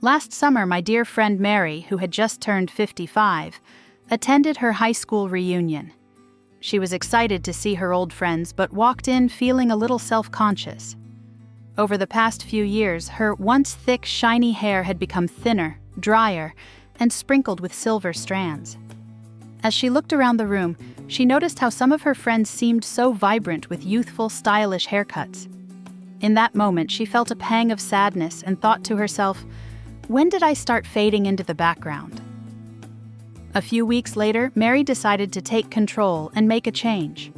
Last summer, my dear friend Mary, who had just turned 55, attended her high school reunion. She was excited to see her old friends, but walked in feeling a little self-conscious. Over the past few years, her once thick, shiny hair had become thinner, drier, and sprinkled with silver strands. As she looked around the room, she noticed how some of her friends seemed so vibrant with youthful, stylish haircuts. In that moment, she felt a pang of sadness and thought to herself, "When did I start fading into the background?" A few weeks later, Mary decided to take control and make a change.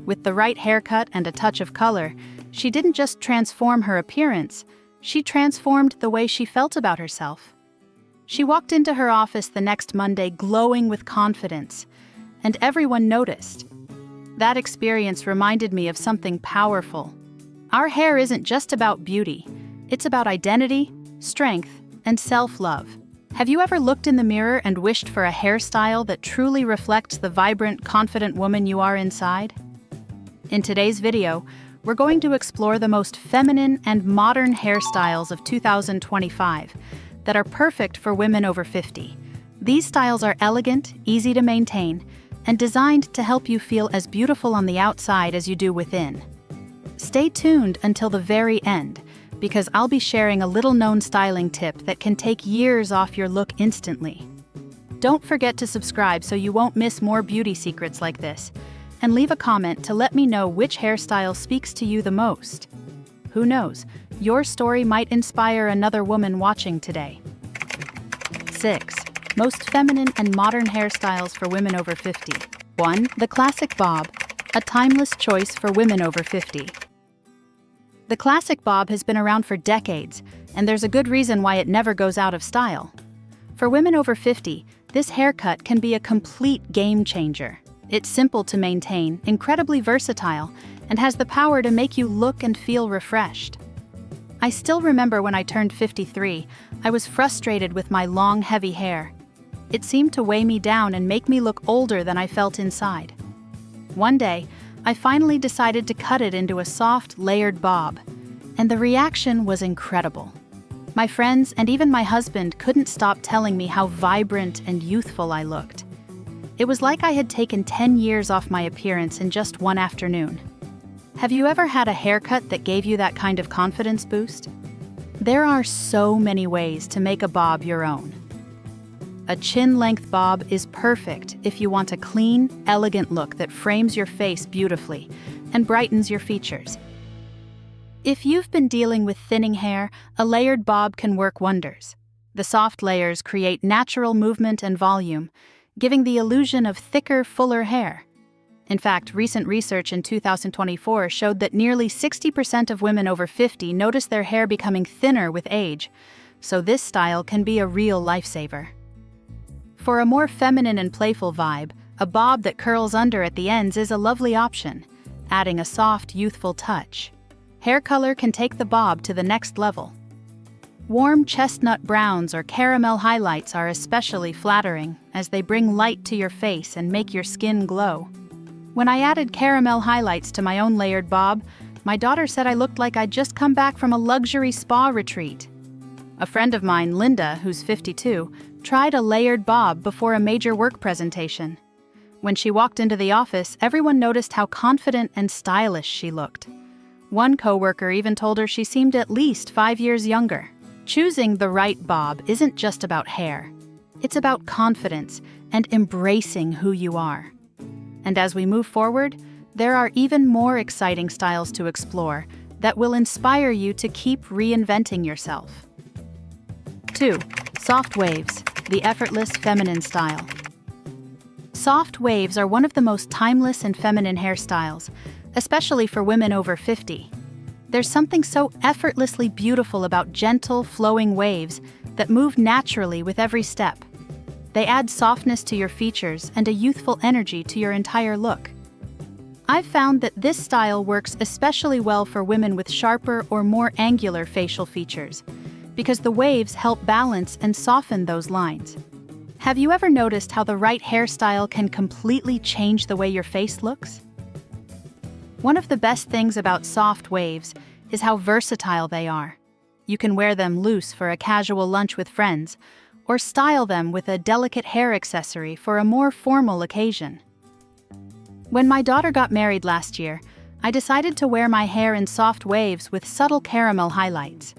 With the right haircut and a touch of color, she didn't just transform her appearance, she transformed the way she felt about herself. She walked into her office the next Monday glowing with confidence, and everyone noticed. That experience reminded me of something powerful. Our hair isn't just about beauty, it's about identity, strength, and self-love. Have you ever looked in the mirror and wished for a hairstyle that truly reflects the vibrant, confident woman you are inside? In today's video, we're going to explore the most feminine and modern hairstyles of 2025 that are perfect for women over 50. These styles are elegant, easy to maintain, and designed to help you feel as beautiful on the outside as you do within. Stay tuned until the very end, because I'll be sharing a little-known styling tip that can take years off your look instantly. Don't forget to subscribe so you won't miss more beauty secrets like this, and leave a comment to let me know which hairstyle speaks to you the most. Who knows, your story might inspire another woman watching today. 6. Most feminine and modern hairstyles for women over 50. 1. The classic bob, a timeless choice for women over 50. The classic bob has been around for decades, and there's a good reason why it never goes out of style. For women over 50, this haircut can be a complete game changer. It's simple to maintain, incredibly versatile, and has the power to make you look and feel refreshed. I still remember when I turned 53, I was frustrated with my long, heavy hair. It seemed to weigh me down and make me look older than I felt inside. One day, I finally decided to cut it into a soft, layered bob, and the reaction was incredible. My friends and even my husband couldn't stop telling me how vibrant and youthful I looked. It was like I had taken 10 years off my appearance in just one afternoon. Have you ever had a haircut that gave you that kind of confidence boost? There are so many ways to make a bob your own. A chin-length bob is perfect if you want a clean, elegant look that frames your face beautifully and brightens your features. If you've been dealing with thinning hair, a layered bob can work wonders. The soft layers create natural movement and volume, giving the illusion of thicker, fuller hair. In fact, recent research in 2024 showed that nearly 60% of women over 50 notice their hair becoming thinner with age, so this style can be a real lifesaver. For a more feminine and playful vibe, a bob that curls under at the ends is a lovely option, adding a soft, youthful touch. Hair color can take the bob to the next level. Warm chestnut browns or caramel highlights are especially flattering, as they bring light to your face and make your skin glow. When I added caramel highlights to my own layered bob, my daughter said I looked like I'd just come back from a luxury spa retreat. A friend of mine, Linda, who's 52, tried a layered bob before a major work presentation. When she walked into the office, everyone noticed how confident and stylish she looked. One coworker even told her she seemed at least 5 years younger. Choosing the right bob isn't just about hair. It's about confidence and embracing who you are. And as we move forward, there are even more exciting styles to explore that will inspire you to keep reinventing yourself. 2. Soft waves, the effortless feminine style. Soft waves are one of the most timeless and feminine hairstyles, especially for women over 50. There's something so effortlessly beautiful about gentle, flowing waves that move naturally with every step. They add softness to your features and a youthful energy to your entire look. I've found that this style works especially well for women with sharper or more angular facial features, because the waves help balance and soften those lines. Have you ever noticed how the right hairstyle can completely change the way your face looks? One of the best things about soft waves is how versatile they are. You can wear them loose for a casual lunch with friends, or style them with a delicate hair accessory for a more formal occasion. When my daughter got married last year, I decided to wear my hair in soft waves with subtle caramel highlights.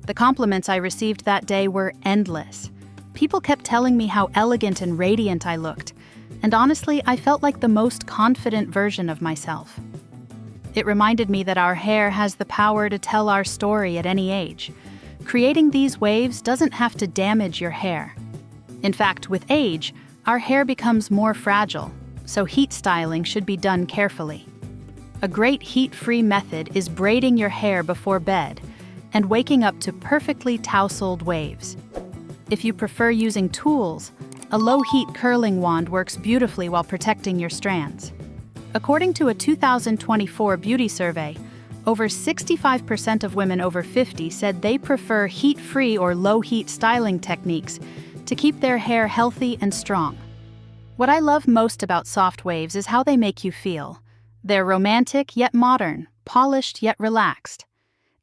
The compliments I received that day were endless. People kept telling me how elegant and radiant I looked, and honestly, I felt like the most confident version of myself. It reminded me that our hair has the power to tell our story at any age. Creating these waves doesn't have to damage your hair. In fact, with age, our hair becomes more fragile, so heat styling should be done carefully. A great heat-free method is braiding your hair before bed and waking up to perfectly tousled waves. If you prefer using tools, a low-heat curling wand works beautifully while protecting your strands. According to a 2024 beauty survey, over 65% of women over 50 said they prefer heat-free or low-heat styling techniques to keep their hair healthy and strong. What I love most about soft waves is how they make you feel. They're romantic yet modern, polished yet relaxed.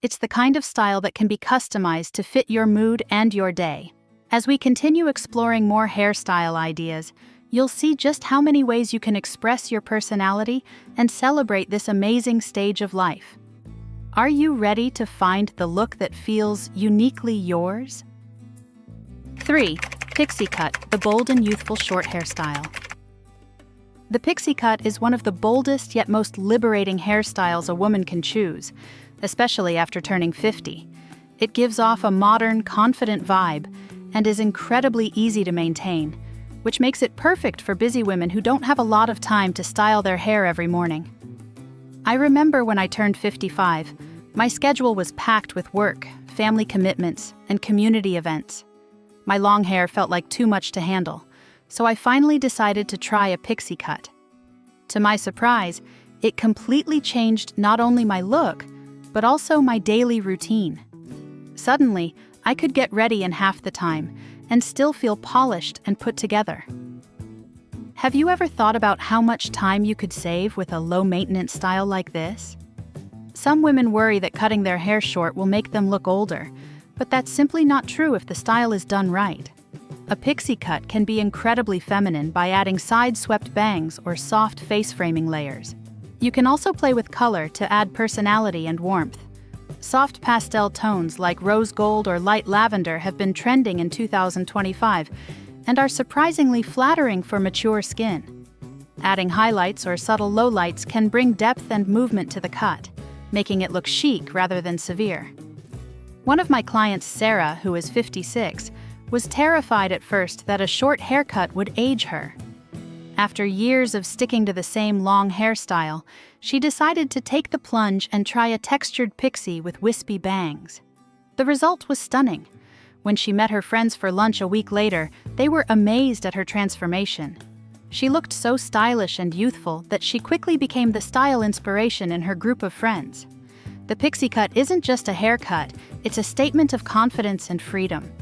It's the kind of style that can be customized to fit your mood and your day. As we continue exploring more hairstyle ideas, you'll see just how many ways you can express your personality and celebrate this amazing stage of life. Are you ready to find the look that feels uniquely yours? 3. Pixie cut, the bold and youthful short hairstyle. The pixie cut is one of the boldest yet most liberating hairstyles a woman can choose, especially after turning 50. It gives off a modern, confident vibe and is incredibly easy to maintain, which makes it perfect for busy women who don't have a lot of time to style their hair every morning. I remember when I turned 55, my schedule was packed with work, family commitments, and community events. My long hair felt like too much to handle, so I finally decided to try a pixie cut. To my surprise, it completely changed not only my look, but also my daily routine. Suddenly, I could get ready in half the time and still feel polished and put together. Have you ever thought about how much time you could save with a low-maintenance style like this? Some women worry that cutting their hair short will make them look older, but that's simply not true if the style is done right. A pixie cut can be incredibly feminine by adding side-swept bangs or soft face-framing layers. You can also play with color to add personality and warmth. Soft pastel tones like rose gold or light lavender have been trending in 2025 and are surprisingly flattering for mature skin. Adding highlights or subtle lowlights can bring depth and movement to the cut, making it look chic rather than severe. One of my clients, Sarah, who is 56, was terrified at first that a short haircut would age her. After years of sticking to the same long hairstyle, she decided to take the plunge and try a textured pixie with wispy bangs. The result was stunning. When she met her friends for lunch a week later, they were amazed at her transformation. She looked so stylish and youthful that she quickly became the style inspiration in her group of friends. The pixie cut isn't just a haircut, it's a statement of confidence and freedom.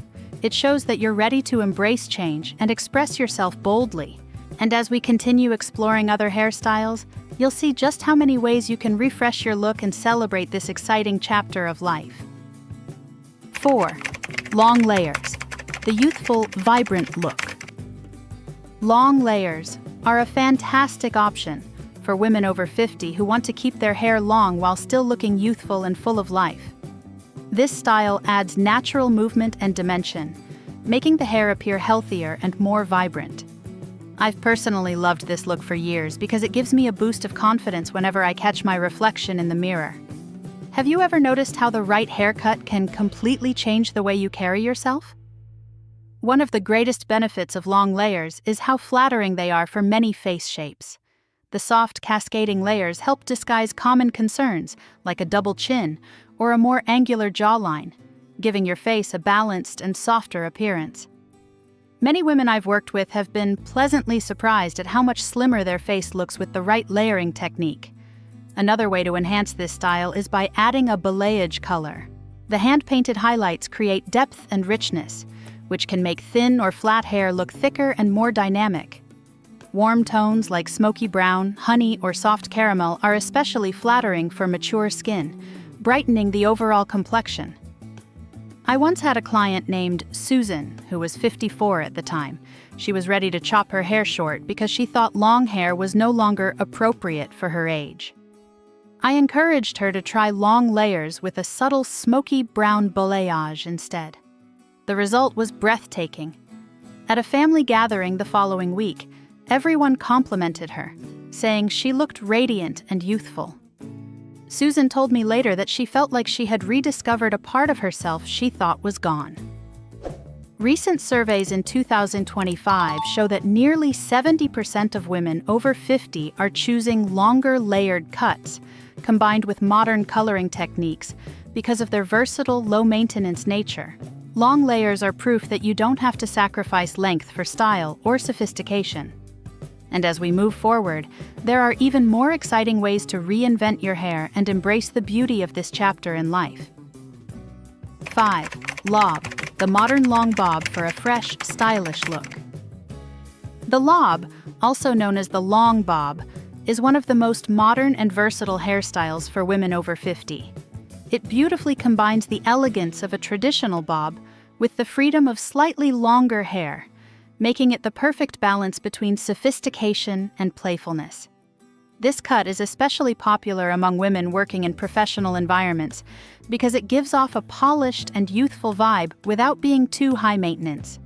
It shows that you're ready to embrace change and express yourself boldly. And as we continue exploring other hairstyles, you'll see just how many ways you can refresh your look and celebrate this exciting chapter of life. 4. Long layers, the youthful, vibrant look. Long layers are a fantastic option for women over 50 who want to keep their hair long while still looking youthful and full of life. This style adds natural movement and dimension, making the hair appear healthier and more vibrant. I've personally loved this look for years because it gives me a boost of confidence whenever I catch my reflection in the mirror. Have you ever noticed how the right haircut can completely change the way you carry yourself? One of the greatest benefits of long layers is how flattering they are for many face shapes. The soft, cascading layers help disguise common concerns, like a double chin or a more angular jawline, giving your face a balanced and softer appearance. Many women I've worked with have been pleasantly surprised at how much slimmer their face looks with the right layering technique. Another way to enhance this style is by adding a balayage color. The hand-painted highlights create depth and richness, which can make thin or flat hair look thicker and more dynamic. Warm tones like smoky brown, honey, or soft caramel are especially flattering for mature skin, brightening the overall complexion. I once had a client named Susan, who was 54 at the time. She was ready to chop her hair short because she thought long hair was no longer appropriate for her age. I encouraged her to try long layers with a subtle smoky brown balayage instead. The result was breathtaking. At a family gathering the following week, everyone complimented her, saying she looked radiant and youthful. Susan told me later that she felt like she had rediscovered a part of herself she thought was gone. Recent surveys in 2025 show that nearly 70% of women over 50 are choosing longer layered cuts, combined with modern coloring techniques, because of their versatile, low-maintenance nature. Long layers are proof that you don't have to sacrifice length for style or sophistication. And as we move forward, there are even more exciting ways to reinvent your hair and embrace the beauty of this chapter in life. 5. Lob, the modern long bob for a fresh, stylish look. The lob, also known as the long bob, is one of the most modern and versatile hairstyles for women over 50. It beautifully combines the elegance of a traditional bob with the freedom of slightly longer hair, making it the perfect balance between sophistication and playfulness. This cut is especially popular among women working in professional environments because it gives off a polished and youthful vibe without being too high maintenance.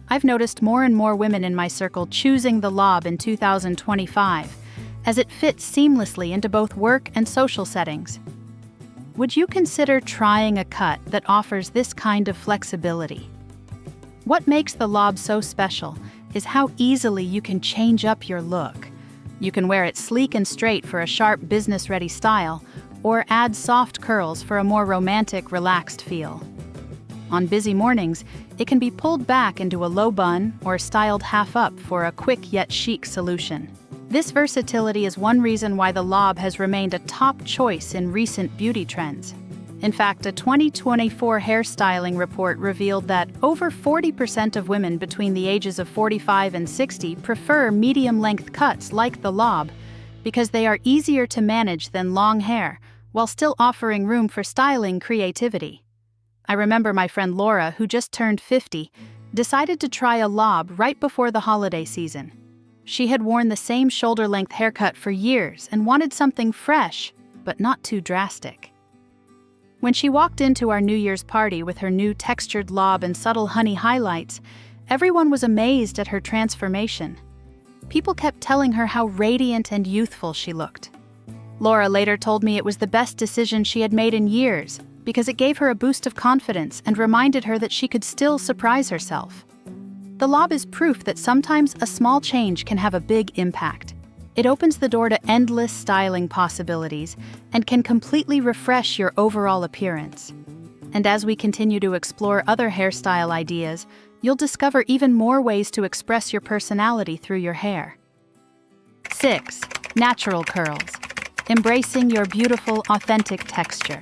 I've noticed more and more women in my circle choosing the lob in 2025, as it fits seamlessly into both work and social settings. Would you consider trying a cut that offers this kind of flexibility? What makes the lob so special is how easily you can change up your look. You can wear it sleek and straight for a sharp, business-ready style, or add soft curls for a more romantic, relaxed feel. On busy mornings, it can be pulled back into a low bun or styled half up for a quick yet chic solution. This versatility is one reason why the lob has remained a top choice in recent beauty trends. In fact, a 2024 hairstyling report revealed that over 40% of women between the ages of 45 and 60 prefer medium-length cuts like the lob because they are easier to manage than long hair, while still offering room for styling creativity. I remember my friend Laura, who just turned 50, decided to try a lob right before the holiday season. She had worn the same shoulder-length haircut for years and wanted something fresh, but not too drastic. When she walked into our New Year's party with her new textured lob and subtle honey highlights, everyone was amazed at her transformation. People kept telling her how radiant and youthful she looked. Laura later told me it was the best decision she had made in years because it gave her a boost of confidence and reminded her that she could still surprise herself. The lob is proof that sometimes a small change can have a big impact. It opens the door to endless styling possibilities and can completely refresh your overall appearance. And as we continue to explore other hairstyle ideas, you'll discover even more ways to express your personality through your hair. 6. Natural curls. Embracing your beautiful, authentic texture.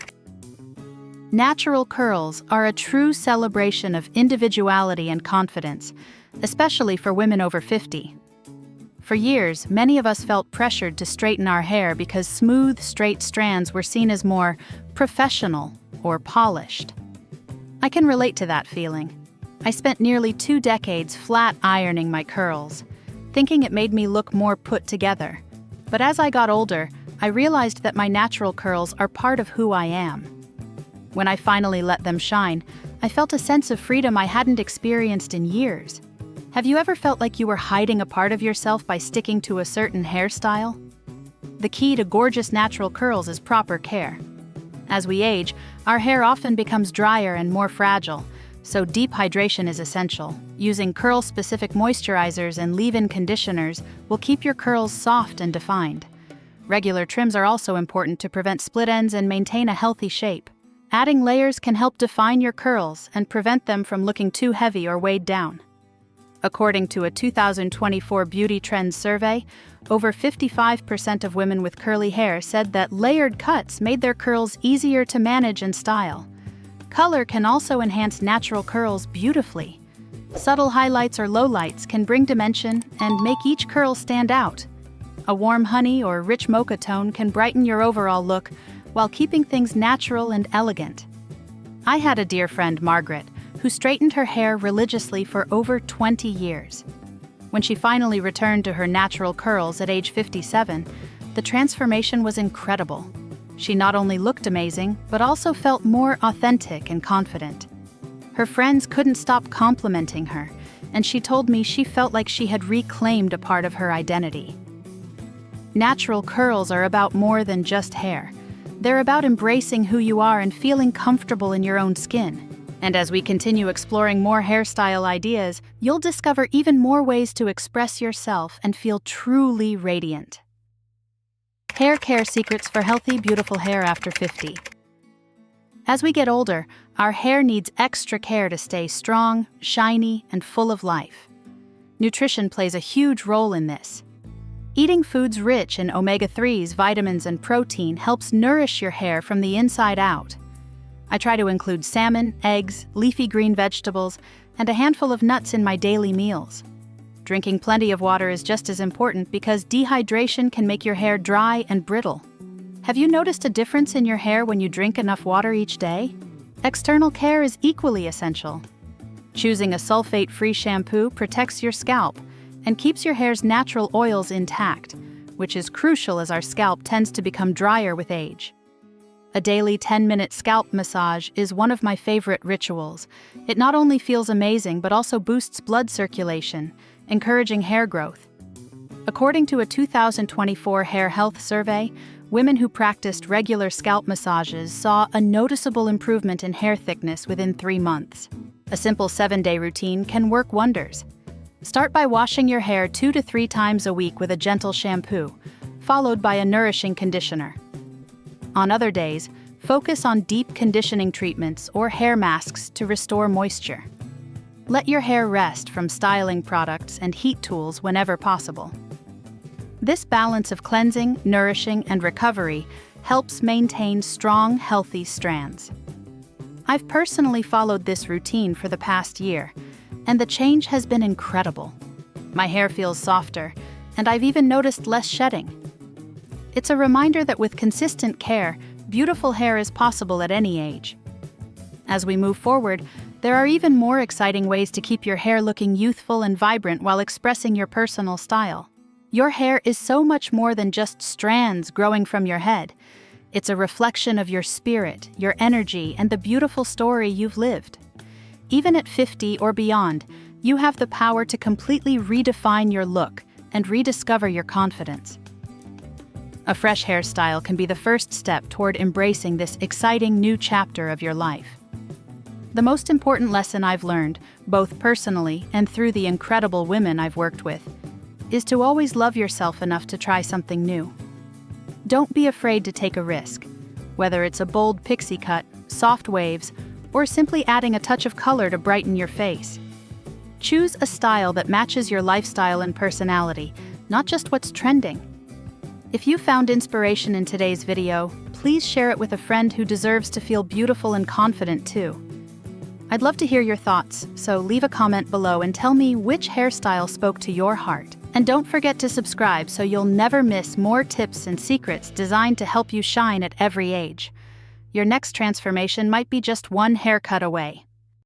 Natural curls are a true celebration of individuality and confidence, especially for women over 50. For years, many of us felt pressured to straighten our hair because smooth, straight strands were seen as more professional or polished. I can relate to that feeling. I spent nearly 2 decades flat ironing my curls, thinking it made me look more put together. But as I got older, I realized that my natural curls are part of who I am. When I finally let them shine, I felt a sense of freedom I hadn't experienced in years. Have you ever felt like you were hiding a part of yourself by sticking to a certain hairstyle? The key to gorgeous natural curls is proper care. As we age, our hair often becomes drier and more fragile, so deep hydration is essential. Using curl-specific moisturizers and leave-in conditioners will keep your curls soft and defined. Regular trims are also important to prevent split ends and maintain a healthy shape. Adding layers can help define your curls and prevent them from looking too heavy or weighed down. According to a 2024 Beauty Trends survey, over 55% of women with curly hair said that layered cuts made their curls easier to manage and style. Color can also enhance natural curls beautifully. Subtle highlights or lowlights can bring dimension and make each curl stand out. A warm honey or rich mocha tone can brighten your overall look while keeping things natural and elegant. I had a dear friend, Margaret, who straightened her hair religiously for over 20 years. When she finally returned to her natural curls at age 57, the transformation was incredible. She not only looked amazing, but also felt more authentic and confident. Her friends couldn't stop complimenting her, and she told me she felt like she had reclaimed a part of her identity. Natural curls are about more than just hair. They're about embracing who you are and feeling comfortable in your own skin. And as we continue exploring more hairstyle ideas, you'll discover even more ways to express yourself and feel truly radiant. Hair care secrets for healthy, beautiful hair after 50. As we get older, our hair needs extra care to stay strong, shiny, and full of life. Nutrition plays a huge role in this. Eating foods rich in omega-3s, vitamins, and protein helps nourish your hair from the inside out. I try to include salmon, eggs, leafy green vegetables, and a handful of nuts in my daily meals. Drinking plenty of water is just as important because dehydration can make your hair dry and brittle. Have you noticed a difference in your hair when you drink enough water each day? External care is equally essential. Choosing a sulfate-free shampoo protects your scalp and keeps your hair's natural oils intact, which is crucial as our scalp tends to become drier with age. A daily 10-minute scalp massage is one of my favorite rituals. It not only feels amazing but also boosts blood circulation, encouraging hair growth. According to a 2024 hair health survey, women who practiced regular scalp massages saw a noticeable improvement in hair thickness within 3 months. A simple 7-day routine can work wonders. Start by washing your hair 2 to 3 times a week with a gentle shampoo, followed by a nourishing conditioner. On other days, focus on deep conditioning treatments or hair masks to restore moisture. Let your hair rest from styling products and heat tools whenever possible. This balance of cleansing, nourishing, and recovery helps maintain strong, healthy strands. I've personally followed this routine for the past year, and the change has been incredible. My hair feels softer, and I've even noticed less shedding. It's a reminder that with consistent care, beautiful hair is possible at any age. As we move forward, there are even more exciting ways to keep your hair looking youthful and vibrant while expressing your personal style. Your hair is so much more than just strands growing from your head. It's a reflection of your spirit, your energy, and the beautiful story you've lived. Even at 50 or beyond, you have the power to completely redefine your look and rediscover your confidence. A fresh hairstyle can be the first step toward embracing this exciting new chapter of your life. The most important lesson I've learned, both personally and through the incredible women I've worked with, is to always love yourself enough to try something new. Don't be afraid to take a risk, whether it's a bold pixie cut, soft waves, or simply adding a touch of color to brighten your face. Choose a style that matches your lifestyle and personality, not just what's trending. If you found inspiration in today's video, please share it with a friend who deserves to feel beautiful and confident too. I'd love to hear your thoughts, so leave a comment below and tell me which hairstyle spoke to your heart. And don't forget to subscribe so you'll never miss more tips and secrets designed to help you shine at every age. Your next transformation might be just one haircut away.